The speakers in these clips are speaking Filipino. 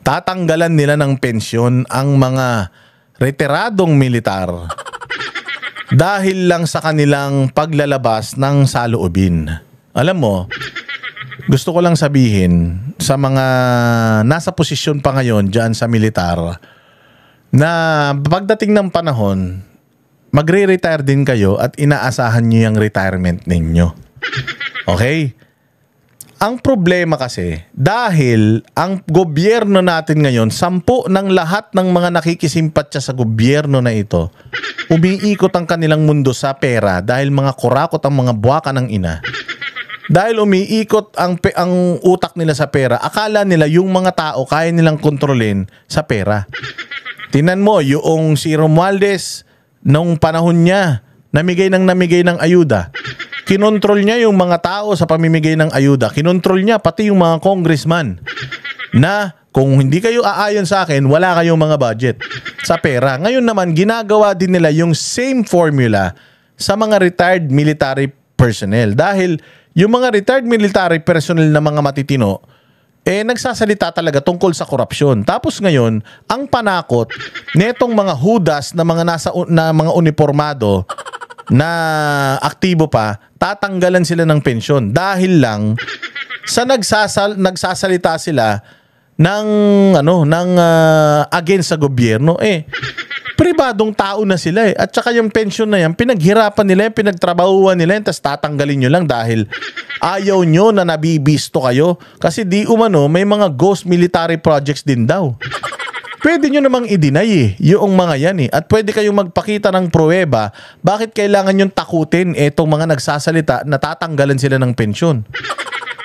tatanggalan nila ng pensyon ang mga retiradong militar dahil lang sa kanilang paglalabas ng saloobin. Alam mo, gusto ko lang sabihin sa mga nasa posisyon pa ngayon dyan sa militar na pagdating ng panahon, magre-retire din kayo at inaasahan nyo yung retirement ninyo. Okay? Ang problema kasi, dahil ang gobyerno natin ngayon, 10 ng lahat ng mga nakikisimpatya sa gobyerno na ito, umiikot ang kanilang mundo sa pera dahil mga kurakot ang mga buwaka ng ina. Dahil umiikot ang utak nila sa pera, akala nila yung mga tao kaya nilang kontrolin sa pera. Tingnan mo, yung si Romualdez, nung panahon niya, namigay ng ayuda. Kinontrol niya yung mga tao sa pamimigay ng ayuda. Kinontrol niya pati yung mga congressman na kung hindi kayo aayon sa akin, wala kayong mga budget sa pera. Ngayon naman, ginagawa din nila yung same formula sa mga retired military personnel. Dahil yung mga retired military personnel na mga matitino, nagsasalita talaga tungkol sa korupsyon. Tapos ngayon, ang panakot netong mga hudas na mga uniformado na aktibo pa, tatanggalan sila ng pensyon dahil lang sa nagsasalita sila ng against sa gobyerno. Pribadong tao na sila at saka yung pensyon na yan, pinaghirapan nila yan, pinagtrabahuan nila yan, tapos tatanggalin nyo lang dahil ayaw nyo na nabibisto kayo kasi di umano may mga ghost military projects din daw. Pwede nyo namang i-deny yung mga yan At pwede kayong magpakita ng pruweba bakit kailangan nyo takutin itong mga nagsasalita na tatanggalan sila ng pensyon.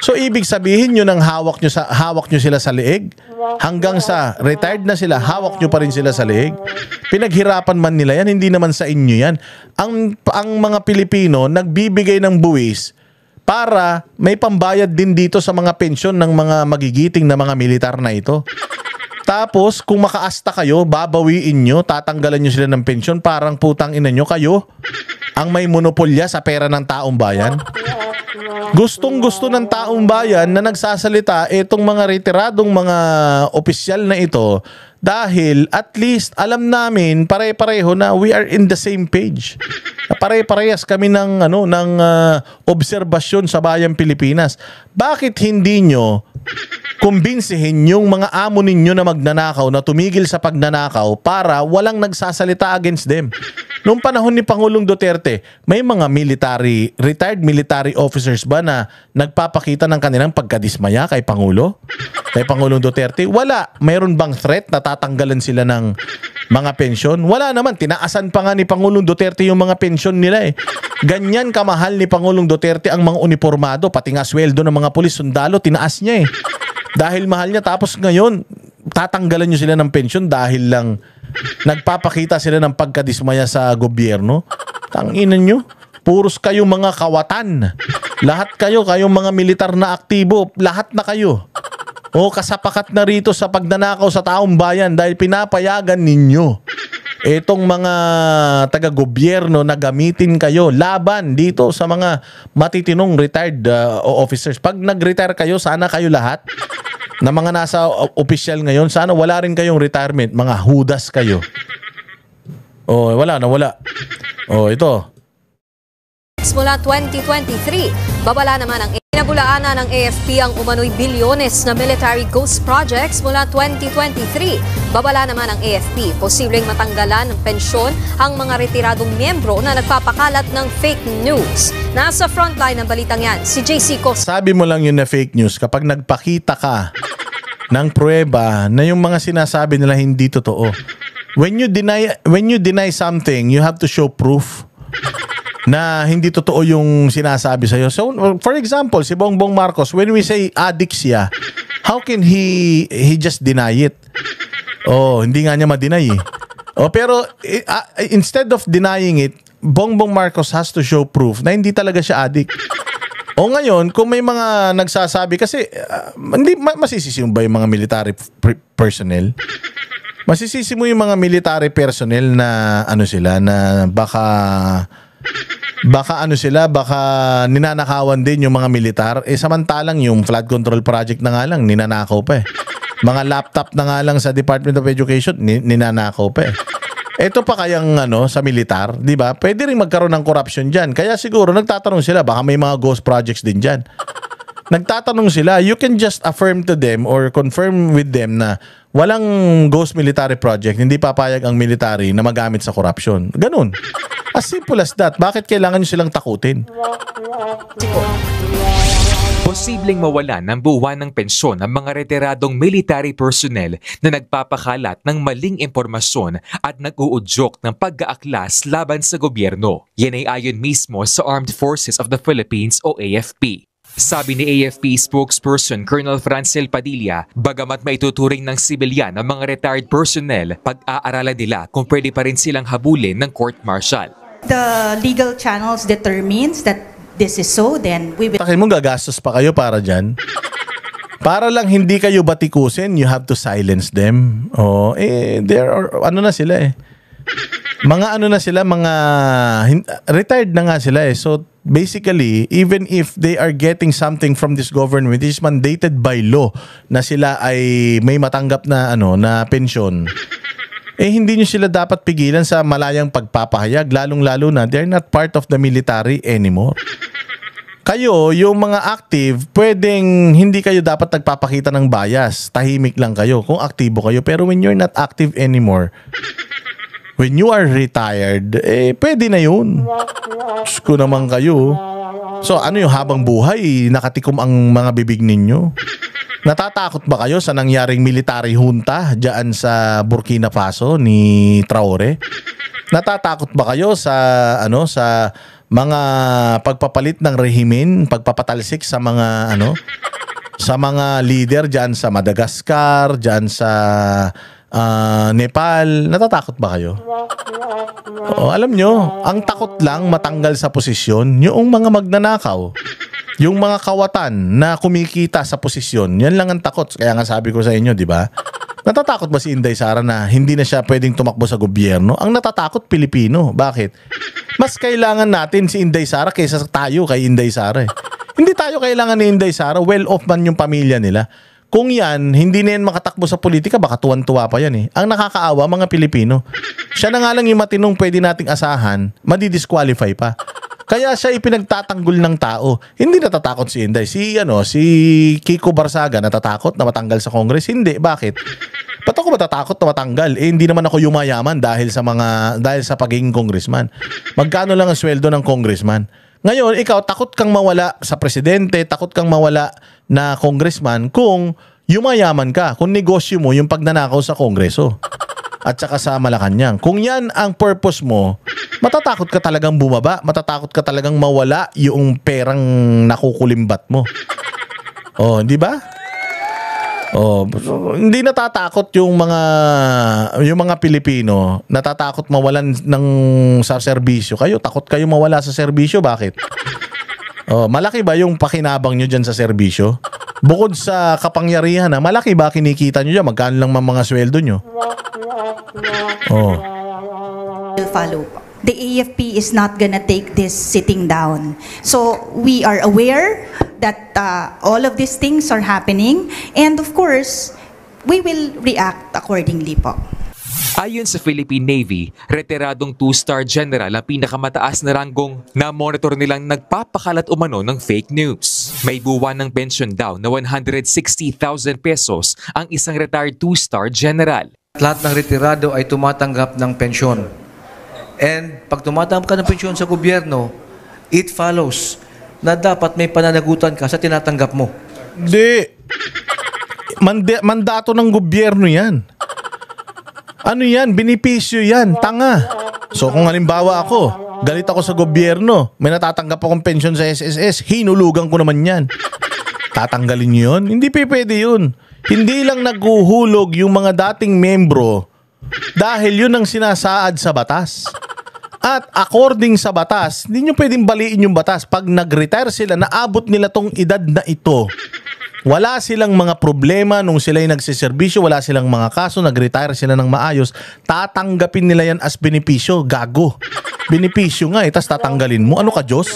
So ibig sabihin nyo nang hawak nyo sila sa leeg, hanggang sa retired na sila, hawak nyo pa rin sila sa leeg. Pinaghirapan man nila yan, hindi naman sa inyo yan. Ang mga Pilipino nagbibigay ng buwis para may pambayad din dito sa mga pensyon ng mga magigiting na mga militar na ito. Tapos, kung makaasta kayo, babawiin nyo, tatanggalan nyo sila ng pensyon, parang putang ina nyo kayo ang may monopolya sa pera ng taong bayan. Gustong-gusto ng taong bayan na nagsasalita itong mga retiradong mga opisyal na ito dahil at least alam namin pare-pareho na we are in the same page. Pare-parehas kami ng obserbasyon sa bayang Pilipinas. Bakit hindi nyo kumbinsihin yung mga amo ninyo na magnanakaw na tumigil sa pagnanakaw para walang nagsasalita against them? Noong panahon ni Pangulong Duterte, may mga retired military officers ba na nagpapakita ng kanilang pagkadismaya kay Pangulo? Kay Pangulong Duterte? Wala. Mayroon bang threat na tatanggalan sila ng mga pensyon? Wala naman. Tinaasan pa nga ni Pangulong Duterte yung mga pensyon nila Ganyan kamahal ni Pangulong Duterte ang mga uniformado, pati nga sweldo ng mga pulis, sundalo, tinaas niya Dahil mahal niya. Tapos ngayon, tatanggalan nyo sila ng pensyon dahil lang nagpapakita sila ng pagkadismaya sa gobyerno. Tanginan nyo. Puros kayo mga kawatan. Lahat kayong mga militar na aktibo. Lahat na kayo. Kasapakat na rito sa pagnanakaw sa taong bayan dahil pinapayagan ninyo itong mga taga-gobyerno na gamitin kayo laban dito sa mga matitinong retired officers. Pag nag-retire kayo, sana kayo lahat na mga nasa opisyal ngayon, sana wala rin kayong retirement. Mga hudas kayo. Wala. Ito. Mula 2023, babala naman ang inabulaanan ng AFP ang umano'y bilyones na military ghost projects mula 2023. Babala naman ng AFP, posibleng matanggalan ng pensyon ang mga retiradong miyembro na nagpapakalat ng fake news. Nasa frontline ng balitang yan, si JC Cos. Sabi mo lang yun na fake news kapag nagpakita ka ng pruweba na yung mga sinasabi nila hindi totoo. When you deny something, you have to show proof na hindi totoo yung sinasabi sa'yo. So, for example, si Bongbong Marcos, when we say addict siya, how can he just deny it? Hindi nga niya ma-deny pero instead of denying it, Bongbong Marcos has to show proof na hindi talaga siya addict. Ngayon, kung may mga nagsasabi, kasi hindi masisisi mo ba yung mga military personnel? Masisisi mo yung mga military personnel na na baka ninanakawan din yung mga militar. Samantalang yung flood control project na nga lang, ninanakaw pa Mga laptop na nga lang sa Department of Education, ninanakaw pa eh. Ito pa kayang sa militar, di ba? Pwede rin magkaroon ng corruption dyan. Kaya siguro nagtatanong sila, baka may mga ghost projects din dyan. Nagtatanong sila, you can just affirm to them or confirm with them na walang ghost military project, hindi papayag ang military na magamit sa corruption. Ganun. As simple as that. Bakit kailangan nyo silang takutin? Posibleng mawalan ng buwan ng pensyon ang mga retiradong military personnel na nagpapakalat ng maling impormasyon at nag-uudyok ng pag-aaklas laban sa gobyerno. Yan ay ayon mismo sa Armed Forces of the Philippines o AFP. Sabi ni AFP spokesperson Colonel Francel Padilla, bagamat maituturing ng sibilyan ang mga retired personnel, pag-aaralan nila kung pwede pa rin silang habulin ng court-martial. The legal channels determines that this is so, then we will... Takin mo, gagastos pa kayo para dyan. Para lang hindi kayo batikusin, you have to silence them. Oh, there are, na sila eh. Mga retired na nga sila eh. So, basically, even if they are getting something from this government, it is mandated by law na sila ay may matanggap na na pensyon. Hindi nyo sila dapat pigilan sa malayang pagpapahayag, lalong-lalo na they're not part of the military anymore. Kayo, yung mga active, pwedeng hindi kayo dapat nagpapakita ng bias. Tahimik lang kayo kung aktibo kayo. Pero when you're not active anymore, when you are retired, pwede na yun. Diyos ko naman kayo. So yung habang buhay, nakatikom ang mga bibig ninyo? Natatakot ba kayo sa nangyaring military junta dyan sa Burkina Faso ni Traore? Natatakot ba kayo sa sa mga pagpapalit ng rehimen, pagpapatalsik sa mga sa mga leader dyan sa Madagascar, dyan sa Nepal? Natatakot ba kayo? Alam nyo, ang takot lang matanggal sa posisyon yung mga magnanakaw. Yung mga kawatan na kumikita sa posisyon, yan lang ang takot. Kaya nga sabi ko sa inyo, di ba? Natatakot ba si Inday Sara na hindi na siya pwedeng tumakbo sa gobyerno? Ang natatakot, Pilipino. Bakit? Mas kailangan natin si Inday Sara kaysa tayo kay Inday Sara eh. Hindi tayo kailangan ni Inday Sara, well-off man yung pamilya nila. Kung yan, hindi na yan makatakbo sa politika, baka tuwan-tuwa pa yan eh. Ang nakakaawa, mga Pilipino. Siya na nga lang yung matinong pwede nating asahan, madidisqualify pa. Kaya siya ipinagtatanggol ng tao. Hindi natatakot si Inday. Si Kiko Barsaga natatakot na matanggal sa Congress? Hindi. Bakit? Ba't ako matatakot na matanggal? Hindi naman ako yumayaman dahil sa pagiging congressman. Magkano lang ang sweldo ng congressman? Ngayon, ikaw takot kang mawala sa presidente, takot kang mawala na congressman kung yumayaman ka, kung negosyo mo yung pagnanakaw sa Kongreso at saka sa Malacanang. Kung yan ang purpose mo, matatakot ka talagang bumaba, matatakot ka talagang mawala yung perang nakukulimbat mo. Di ba? Hindi natatakot yung mga Pilipino, natatakot mawalan sa serbisyo. Kayo, takot kayo mawala sa serbisyo. Bakit? Malaki ba yung pakinabang nyo dyan sa serbisyo? Bukod sa kapangyarihan, malaki ba kinikita nyo dyan? Magkano lang mga sweldo nyo? Follow. The AFP is not gonna take this sitting down. So we are aware that all of these things are happening, and of course, we will react accordingly po. Ayon sa Philippine Navy, retiradong 2-star general ang pinakamataas na ranggong na monitor nilang nagpapakalat umano ng fake news. May buwan ng pensyon daw na 160,000 pesos ang isang retired 2-star general. Lahat ng retirado ay tumatanggap ng pensyon. And pag tumatanggap ka ng pensyon sa gobyerno, it follows na dapat may pananagutan ka sa tinatanggap mo. Hindi. Mandato ng gobyerno yan. Ano yan? Binipisyo yan. Tanga. So kung halimbawa ako, galit ako sa gobyerno, may natatanggap akong pensyon sa SSS, hinulugan ko naman yan. Tatanggalin nyo yun? Hindi pwede yun. Hindi lang naghuhulog yung mga dating membro dahil yun ang sinasaad sa batas. At according sa batas, hindi nyo pwedeng baliin yung batas. Pag nag-retire sila, naabot nila tong edad na ito, wala silang mga problema nung sila'y nagsiservisyo, wala silang mga kaso, nag-retire sila ng maayos, tatanggapin nila yan as benepisyo. Gago. Benepisyo nga tas tatanggalin mo. Ano ka, Diyos?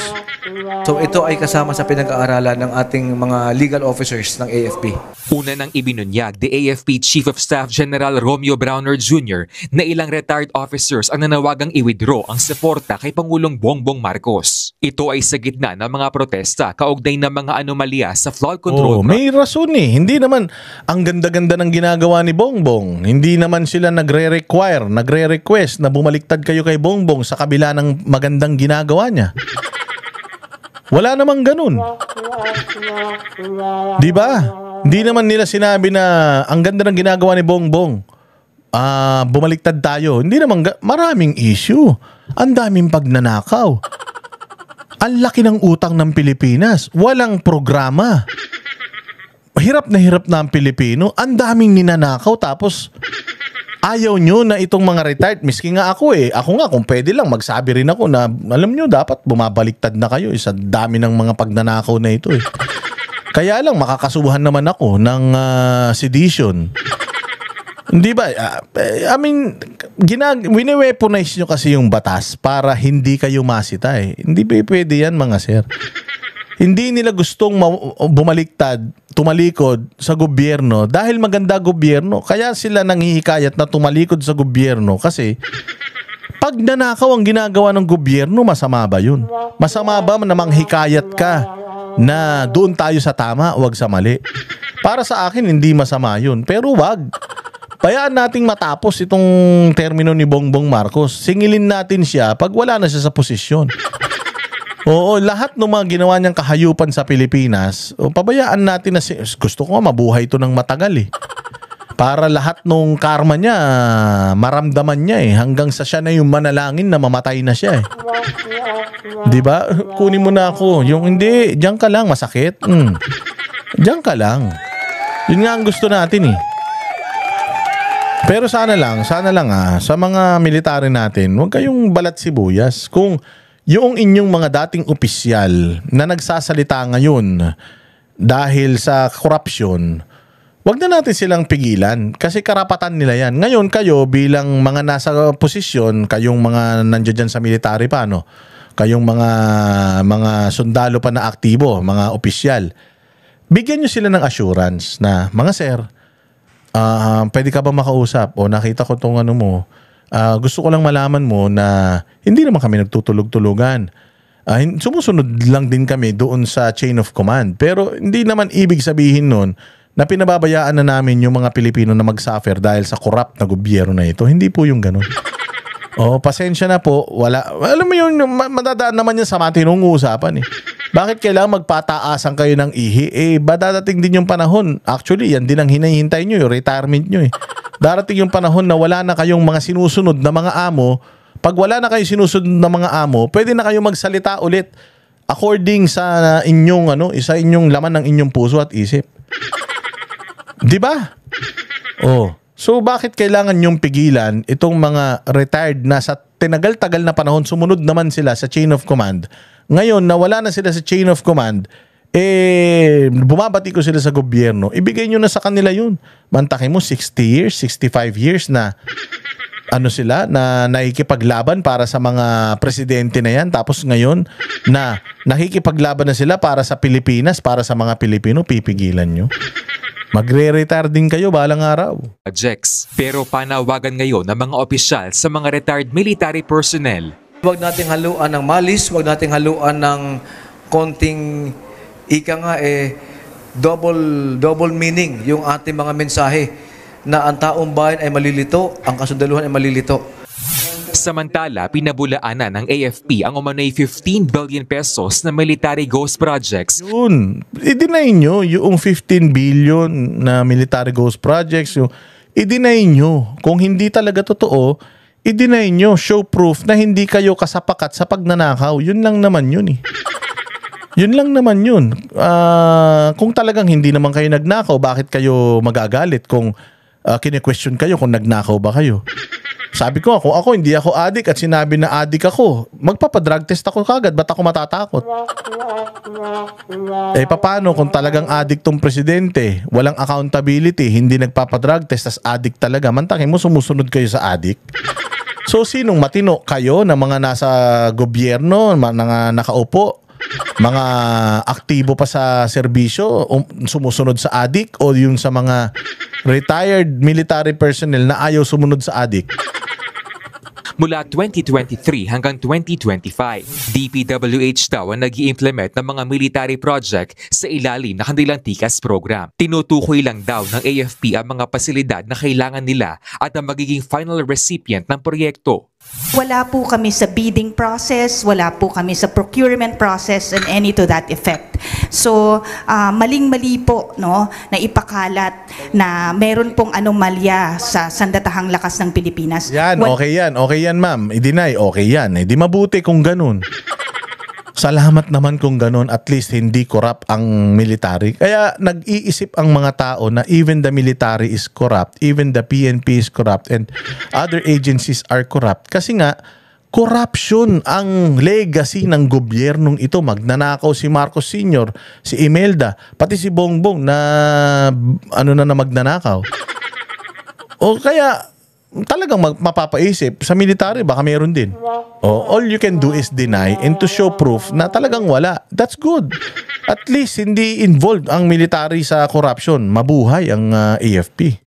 So ito ay kasama sa pinag-aaralan ng ating mga legal officers ng AFP. Una nang ibinunyag the AFP Chief of Staff General Romeo Browner Jr. na ilang retired officers ang nanawagang i-withdraw ang suporta kay Pangulong Bongbong Marcos. Ito ay sa gitna ng mga protesta kaugnay ng mga anomalya sa flood control. May rason eh. Hindi naman ang ganda-ganda ng ginagawa ni Bongbong. Hindi naman sila nagre-request na bumaliktad kayo kay Bongbong sa kabila ng magandang ginagawa niya. Wala namang ganun. Di ba? Hindi naman nila sinabi na ang ganda ng ginagawa ni Bongbong. Bumaliktad tayo. Hindi naman maraming issue. Ang daming pagnanakaw. Ang laki ng utang ng Pilipinas. Walang programa. Hirap na ang Pilipino. Ang daming ninanakaw tapos ayaw nyo na itong mga retired. Miski nga ako Ako nga kung pwede lang magsabi rin ako na alam nyo dapat bumabaliktad na kayo sa dami ng mga pagnanakaw na ito Kaya lang makakasuhan naman ako ng sedition. Hindi ba? I mean, wine-weaponize nyo kasi yung batas para hindi kayo masita Hindi ba pwede yan mga sir? Hindi nila gustong tumalikod sa gobyerno dahil maganda gobyerno. Kaya sila nanghihikayat na tumalikod sa gobyerno kasi pag nanakaw ang ginagawa ng gobyerno, masama ba yun? Masama ba na manghikayat ka na doon tayo sa tama, wag sa mali? Para sa akin, hindi masama yun. Pero wag. Bayaan nating matapos itong termino ni Bongbong Marcos. Singilin natin siya pag wala na siya sa posisyon. Oo, lahat ng mga ginawa niyang kahayupan sa Pilipinas, pabayaan natin na gusto ko mabuhay ito ng matagal Para lahat ng karma niya, maramdaman niya hanggang sa siya na yung manalangin na mamatay na siya Di ba? Kunin mo na ako. Yung hindi, diyan ka lang, masakit. Diyan ka lang. Yun nga ang gusto natin Pero sana lang sa mga military natin, huwag kayong balat sibuyas. Kung yung inyong mga dating opisyal na nagsasalita ngayon dahil sa korupsyon, wag na natin silang pigilan kasi karapatan nila yan. Ngayon kayo bilang mga nasa posisyon, kayong mga nandiyan sa military pa, kayong mga sundalo pa na aktibo, mga opisyal, bigyan nyo sila ng assurance na, mga sir, pwede ka ba makausap? O nakita ko itong mo. Gusto ko lang malaman mo na hindi naman kami nagtutulog-tulugan. Sumusunod lang din kami doon sa chain of command. Pero hindi naman ibig sabihin nun na pinababayaan na namin yung mga Pilipino na mag-suffer dahil sa corrupt na gobyerno na ito. Hindi po yung ganun. Pasensya na po. Wala. Alam mo yun, madadaan naman yan sa matinong usapan Bakit kailangan magpataasan kayo ng ihi? Dadating din yung panahon. Actually, yan din ang hinahintay nyo, yung retirement nyo Darating yung panahon na wala na kayong mga sinusunod na mga amo. Pag wala na kayong sinusunod na mga amo, pwede na kayong magsalita ulit according sa inyong sa inyong laman ng inyong puso at isip. 'Di ba? So bakit kailangan nyong pigilan itong mga retired na sa tinagal-tagal na panahon sumunod naman sila sa chain of command? Ngayon na wala na sila sa chain of command, bumabati ko sila sa gobyerno, ibigay nyo na sa kanila yun. Mantakin mo 60 years, 65 years na sila na nakikipaglaban para sa mga presidente na yan. Tapos ngayon na nakikipaglaban na sila para sa Pilipinas, para sa mga Pilipino, pipigilan nyo. Magre-retire din kayo balang araw. Projects. Pero panawagan ngayon ng mga opisyal sa mga retired military personnel. Huwag nating haluan ng malis, huwag nating haluan ng konting double meaning yung ating mga mensahe na ang taong bayan ay malilito, ang kasundaluhan ay malilito. Samantala, pinabulaanan ng AFP ang umano'y 15 billion pesos na military ghost projects. Yun, i-deny nyo yung 15 billion na military ghost projects. I-deny nyo. Kung hindi talaga totoo, i-deny nyo. Show proof na hindi kayo kasapakat sa pagnanakaw. Yun lang naman yun Yun lang naman yun. Kung talagang hindi naman kayo nagnakaw, bakit kayo magagalit kung kine-question kayo kung nagnakaw ba kayo? Sabi ko, kung ako hindi ako adik at sinabi na adik ako, magpapadrug test ako kagad. Ba't ako matatakot? Paano kung talagang adik tong presidente? Walang accountability, hindi nagpapadrug test, as adik talaga. Mantakin mo, sumusunod kayo sa adik? So sinong matino? Kayo na mga nasa gobyerno, mga nakaupo, mga aktibo pa sa serbisyo, sumusunod sa adik, o yung sa mga retired military personnel na ayaw sumunod sa adik? Mula 2023 hanggang 2025, DPWH daw ang nag-i-implement ng mga military project sa ilalim ng kanilang TICAS program. Tinutukoy lang daw ng AFP ang mga pasilidad na kailangan nila at ang magiging final recipient ng proyekto. Wala po kami sa bidding process, wala po kami sa procurement process and any to that effect. So, maling-mali po no, na ipakalat na meron pong anomalya sa sandatahang lakas ng Pilipinas. Yan, okay yan ma'am. I-deny, okay yan. Di mabuti kung ganun. Salamat naman kung ganun, at least hindi corrupt ang military. Kaya nag-iisip ang mga tao na even the military is corrupt, even the PNP is corrupt, and other agencies are corrupt. Kasi nga, corruption ang legacy ng gobyernong ito. Magnanakaw si Marcos Sr., si Imelda, pati si Bongbong na na magnanakaw. O kaya talagang mapapaisip sa military baka meron din. All you can do is deny and to show proof na talagang wala. That's good. At least hindi involved ang military sa corruption. Mabuhay ang AFP.